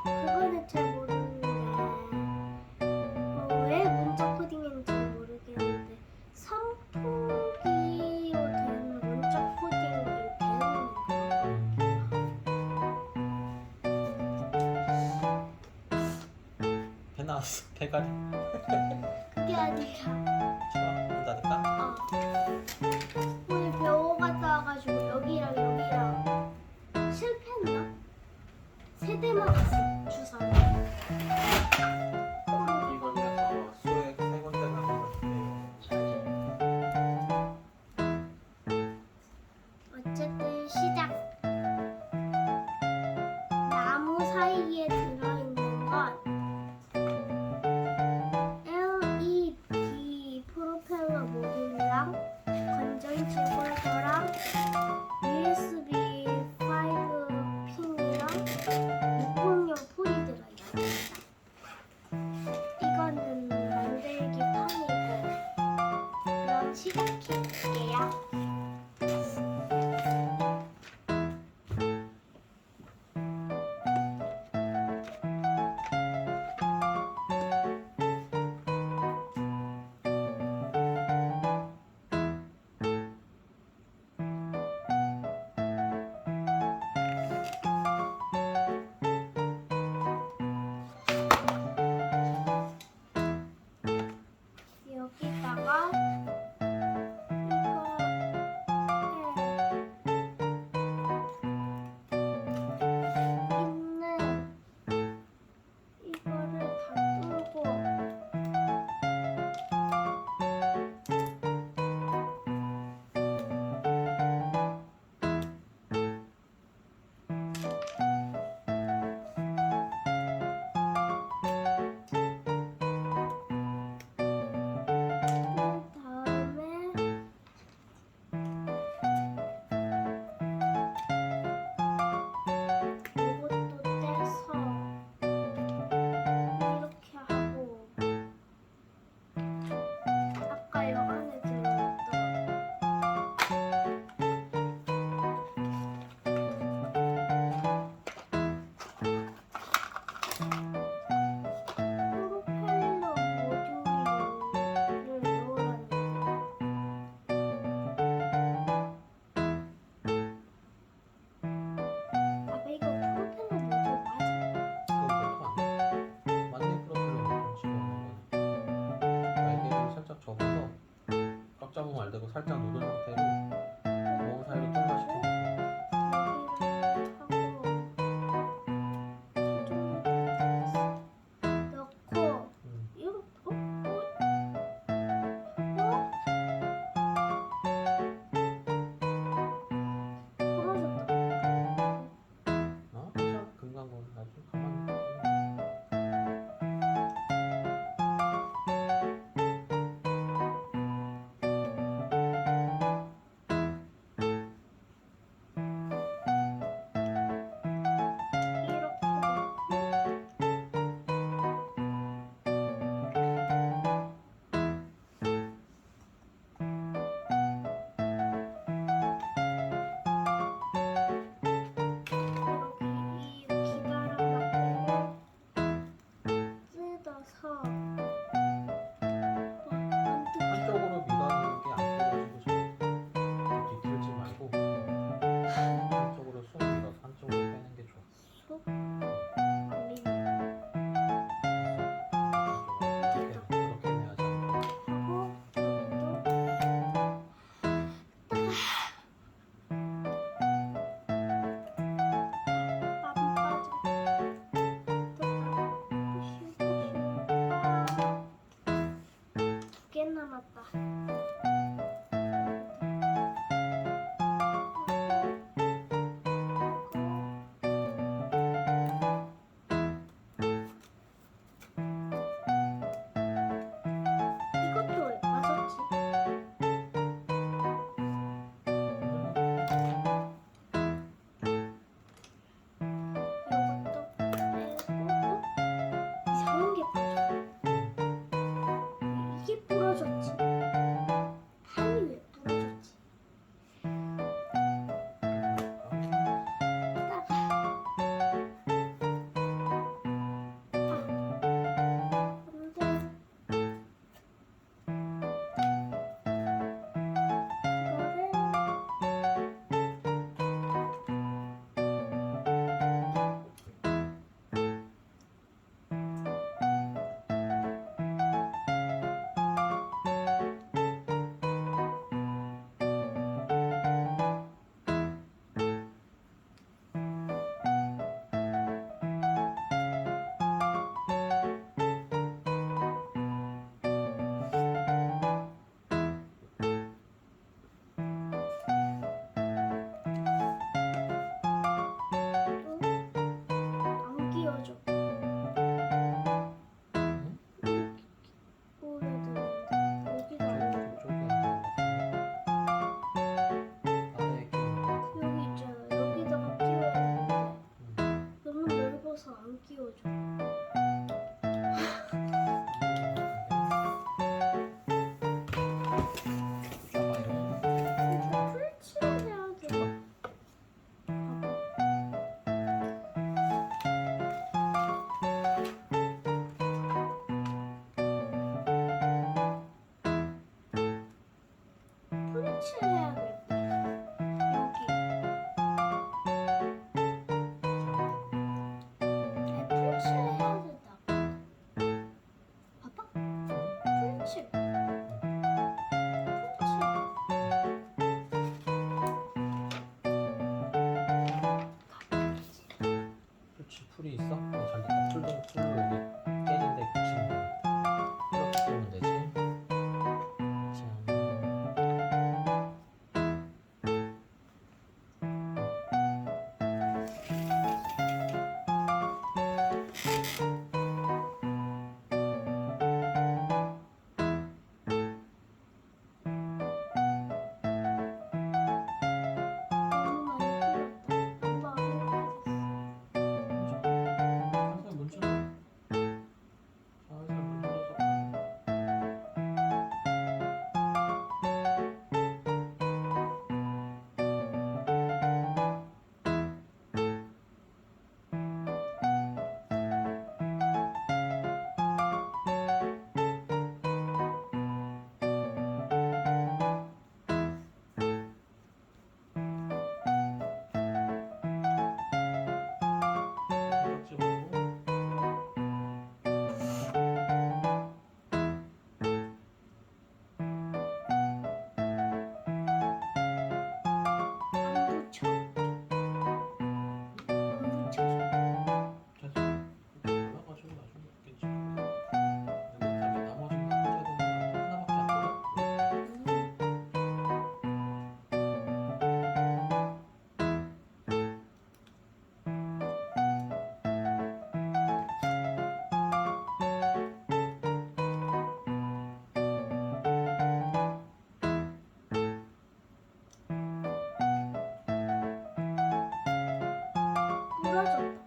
그거는 잘 모르는데 왜 문자 코딩인지 잘 모르겠는데 선풍기로 된 문자 코딩을 배우는 거. 배 나왔어. 배가리. 그게 아니라 좋아. 문 닫을까? 오늘 병원 갔다 와가지고 여기랑 실패했나? 세 대만 갔어 주사를. 이걸 위해서 수액 세 군데 나온 것 어쨌든 시작. 나무 사이에 들어있는 건 LED 프로펠러 모듈이랑 건전지 홀더랑 USB 5 핀이랑 육공용 폴이 들어있습니다. 이거는 만들기 판이고 그럼 시작해볼게요. 여기다가 이거를 다 뚫고 그다음에 이것도 떼서 이렇게 하고 아까 여 안에 들어있던 프로펠러 모듈을 넣으라는데 아빠 이거 프로펠러 모듈 맞아? 그건 보통 안 돼. 맞네. 프로펠러 집어넣는 거는 날개를 살짝 접어서 꽉 잡으면 안 되고 살짝 누른 상태로 구멍 사이로 통과시켜. 넣고 이거 부러졌다. 괜찮아. 금강건 나중에 가만히 있고. 해야겠다. 여기. 풀칠 해야 된다. 봐봐. 풀칠. 그렇지. 풀이 있어? 잘 됐다. 풀로 여기 깨진데 붙이면 되겠다. 이렇게 쏘면 되지. 너무 많이 풀렸다. 엄마 이렇게 됐어. 살살 문질러. 살살 문질러서. 깍지 말고. 안 붙여. 안 붙여줘. 됐어. 나가지고 나중에 있겠지. 여기까지 나머지는 다 꽂아야 되는 거 하나밖에 안 꽂아? 부러졌다.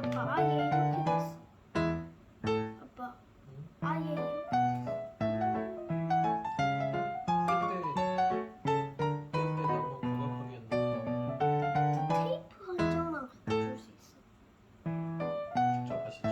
아빠 아예 이렇게 됐어. 아빠 응? 아예 이렇게 뗄때 너무 정확하게 했나 보다. 됐어. 테이프 한 장만 갖다 줄 수 있어. 직접 하시지.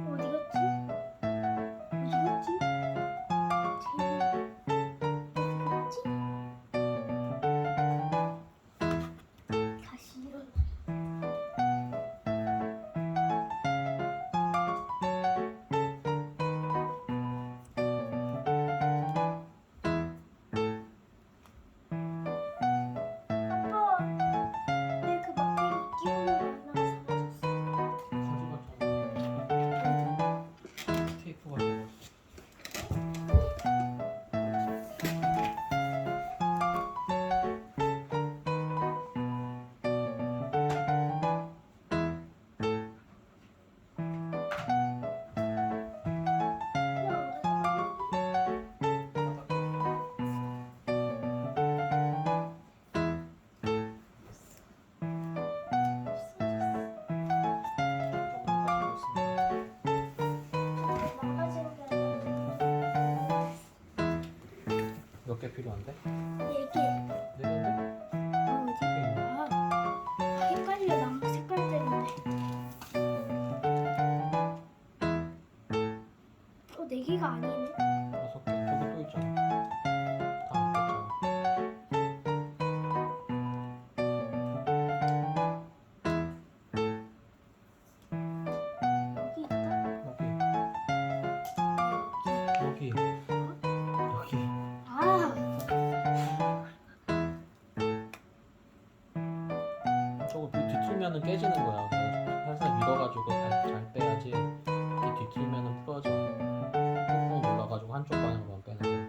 어디 갔지? 어디 갔지? 제일 어디 갔지? 다시 일어나. 아빠, 내 그 막대기 끼우는 거 하나가 사라졌어. 가지가 테이프가 적었어. 몇 개 필요한데? 4개. 네 개인데? 어디? 헷갈려. 나무 색깔 때문에. 4개가 아니네. 6개. 저기 또 있잖아. 다 안 뺐잖아. 여기 있다. 여기. 여기. 아, 저거 뒤틀면은 깨지는 거야. 그래서 살살 밀어가지고 잘 빼야지. 이렇게 뒤틀면은 풀어져. 꾹꾹 눌러가지고 한쪽 방향으로만 빼는 거야.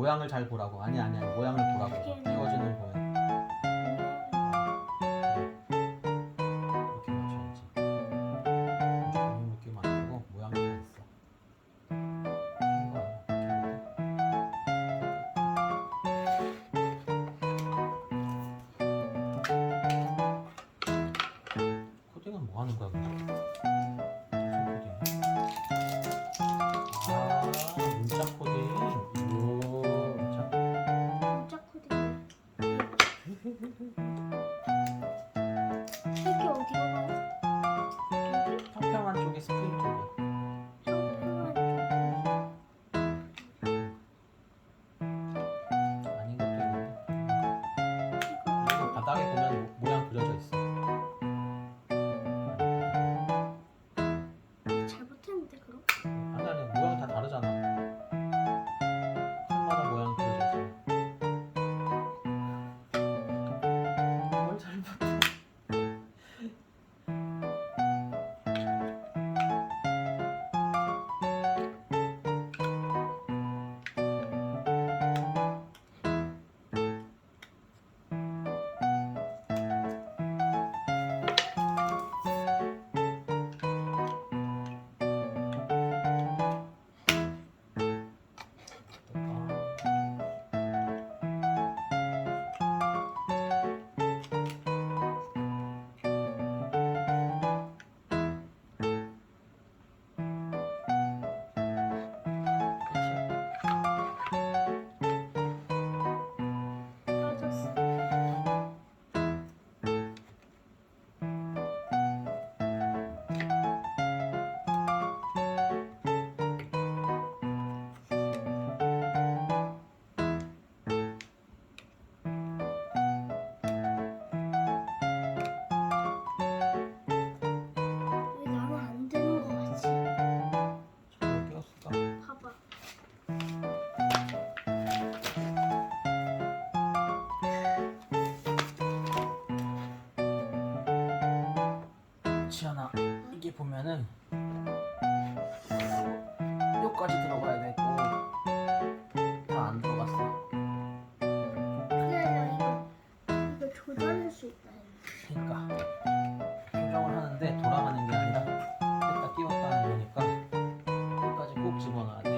모양을 잘 보라고. 아니야 모양을 보라고. 띄워지는 모양. 이렇게 맞춰야지. 무조건 이렇게 만들고 모양이 다 있어. 코딩은 뭐 하는 거야 근데? 문자 코딩. 오, 문자. 문자 코딩. 이게 어디가 가요? 여기? 평평한 쪽에 스크린 쪽이야. 평평한 쪽. 아닌 것도 있는데. 그리고 바닥에 보면 모양 그려져 있어. 잘못했는데 그럼? 아니 모양이 다 다르잖아. 칸마다 모양이 그려져 있잖아. 뭘 잘못해? 맞았어. 왜 나는 안 되는 거 같지? 잘 끼웠을까? 봐봐. 지연아, 이게 보면은 여기까지 들어가야 되고 다 안 들어갔어. 그래서 이거 조절할 수 있다. 그러니까 조정을 하는데 돌아가는 게 아니라 했다 끼웠다 하는 거니까 여기까지 꼭 집어넣어야 돼.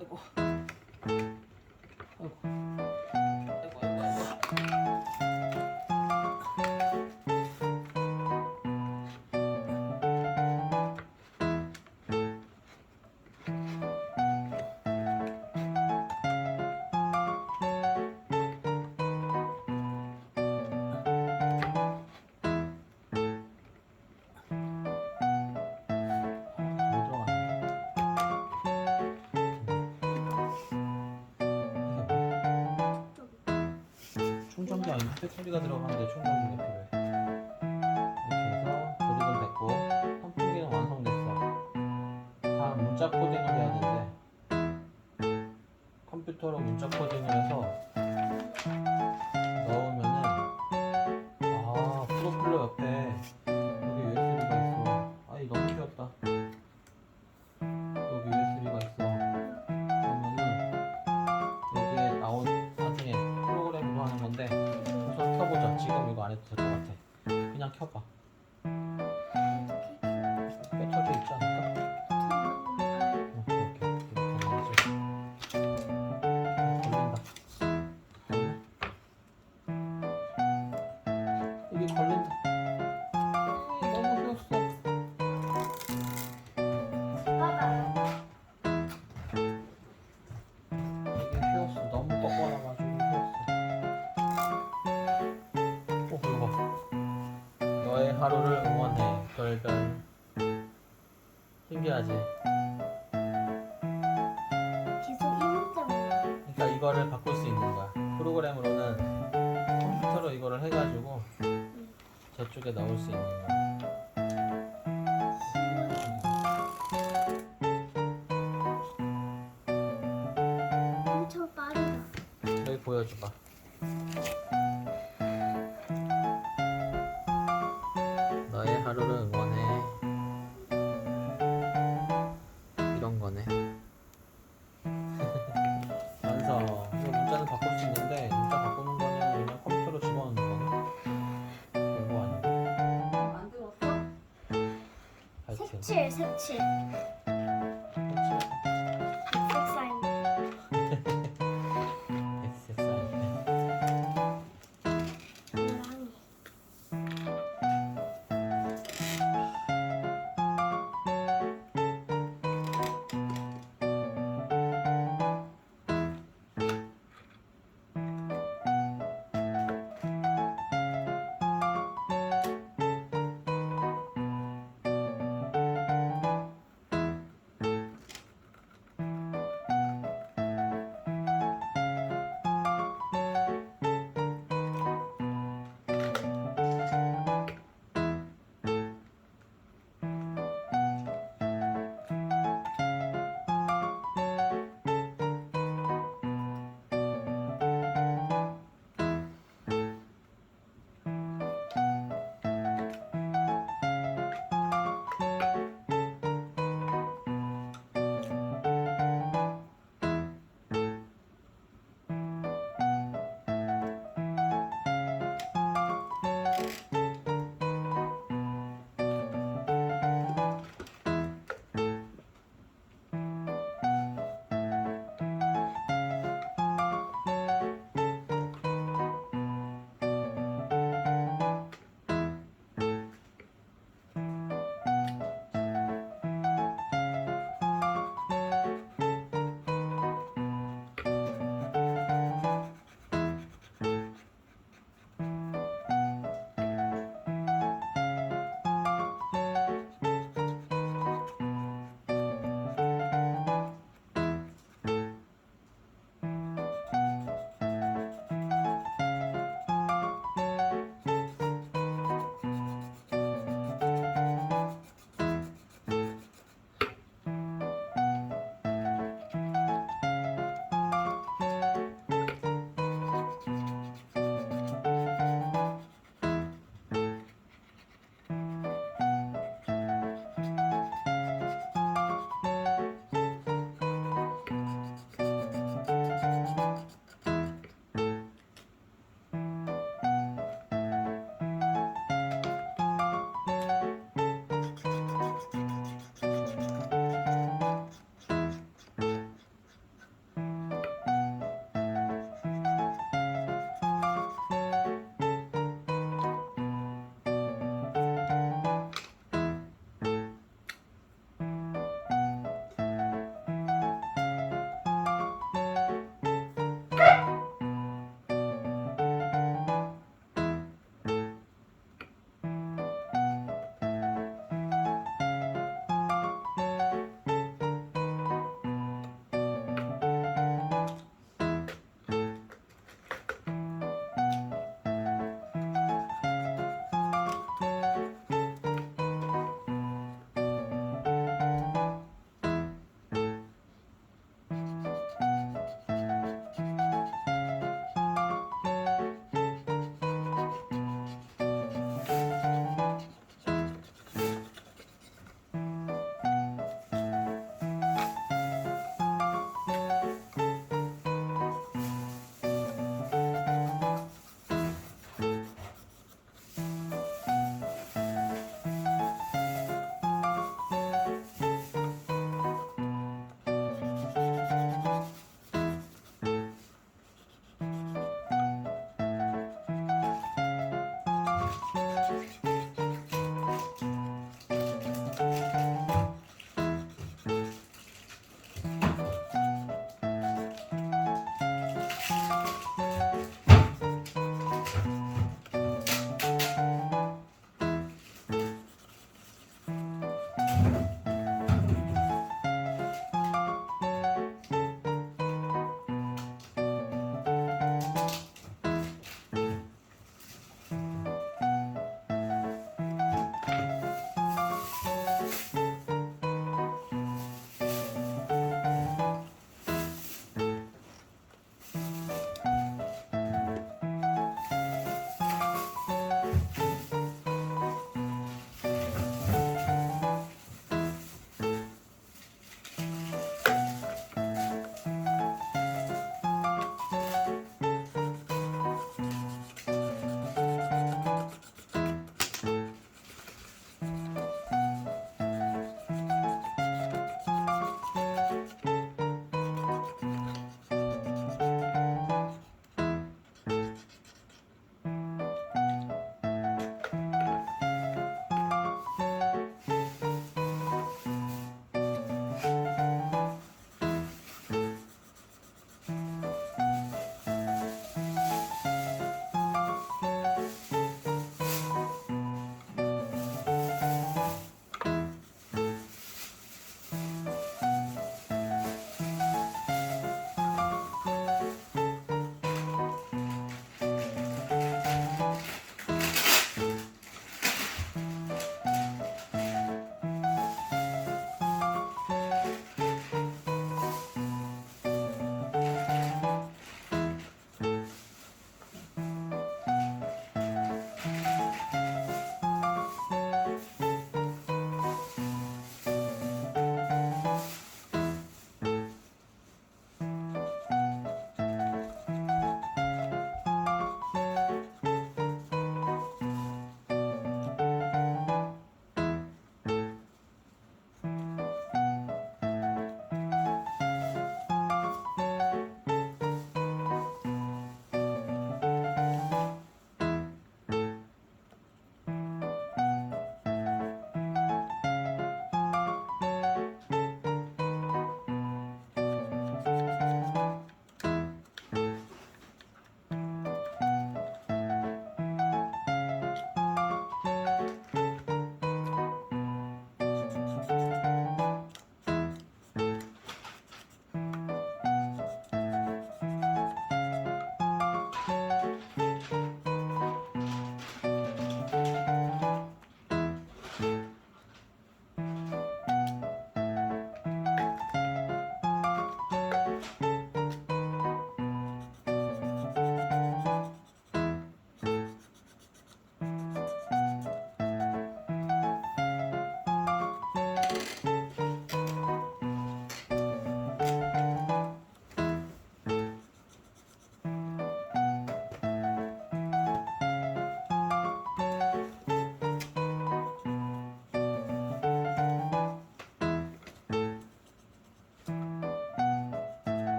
아이고 아이고 아이고 아이고. 충전기 아니면 배터리가 들어가는데 충전기가 필요해. 이렇게 해서 조립은 됐고 선풍기는 완성됐어. 다음 문자 코딩을 해야 되는데 컴퓨터로 문자 코딩을 해서 넣으면은 프로필러 옆에 여기 USB가 있어. 아이 너무 귀엽다. 여기 USB가 있어. 그러면은 여기에 나중에 프로그램으로 하는 건데 우선 켜보자. 지금 이거 안 해도 될 것 같아. 그냥 켜봐. 배터리 있지 않을까? 이렇게 나오지. 걸린다. 이게 걸린다. 너무 쉬웠어. 이게 쉬웠어. 너무 뻐근해가지고 쉬웠어. 이거 봐. 너의 하루를 응원해. 별별. 신기하지? 계속 이것 때문에. 그러니까 이거를 바꿀 수 있는 거야. 프로그램으로는 컴퓨터로 이거를 해가지고 저쪽에 넣을 수 있는 거야. 엄청 빠르다. 여기 보여줘봐. 너의 하루를 응원해. 이런 거네. 색칠, 색칠. 백색 사인. 백색 사인. 노랑이.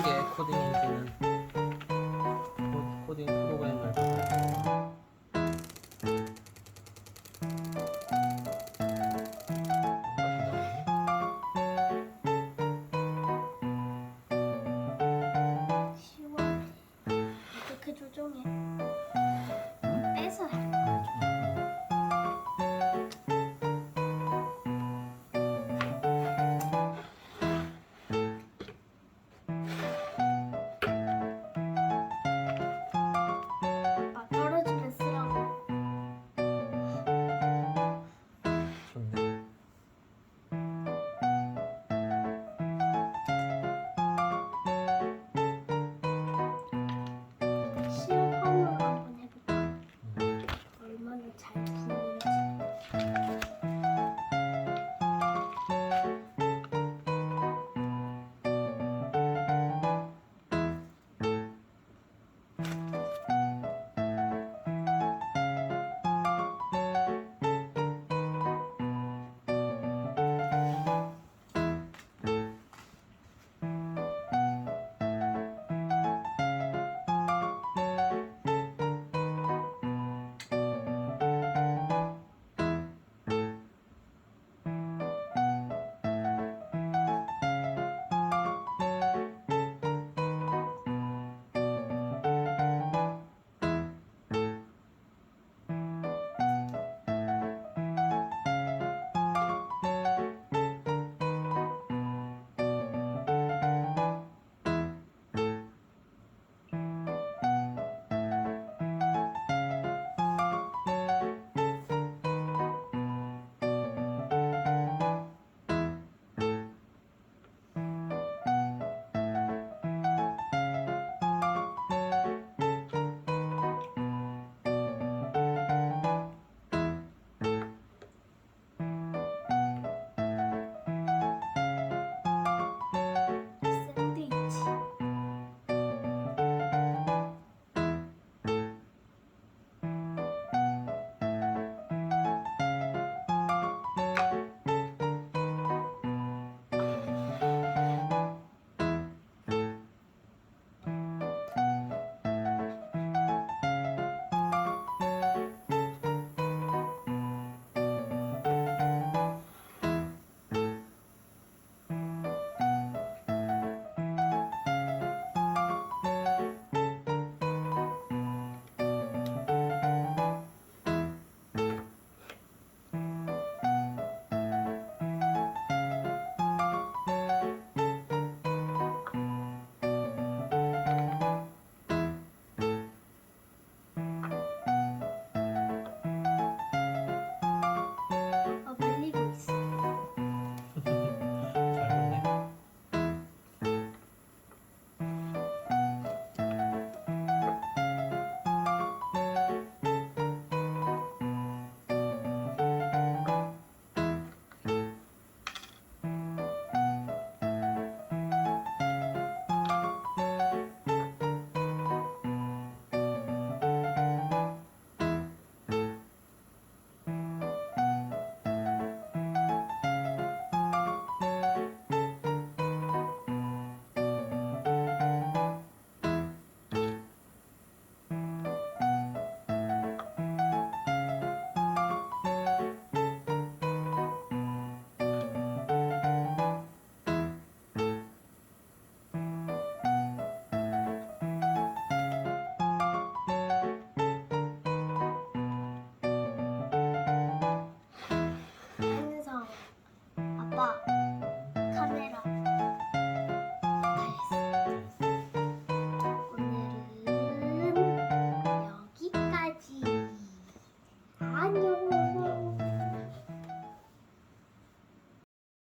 게 코딩인지는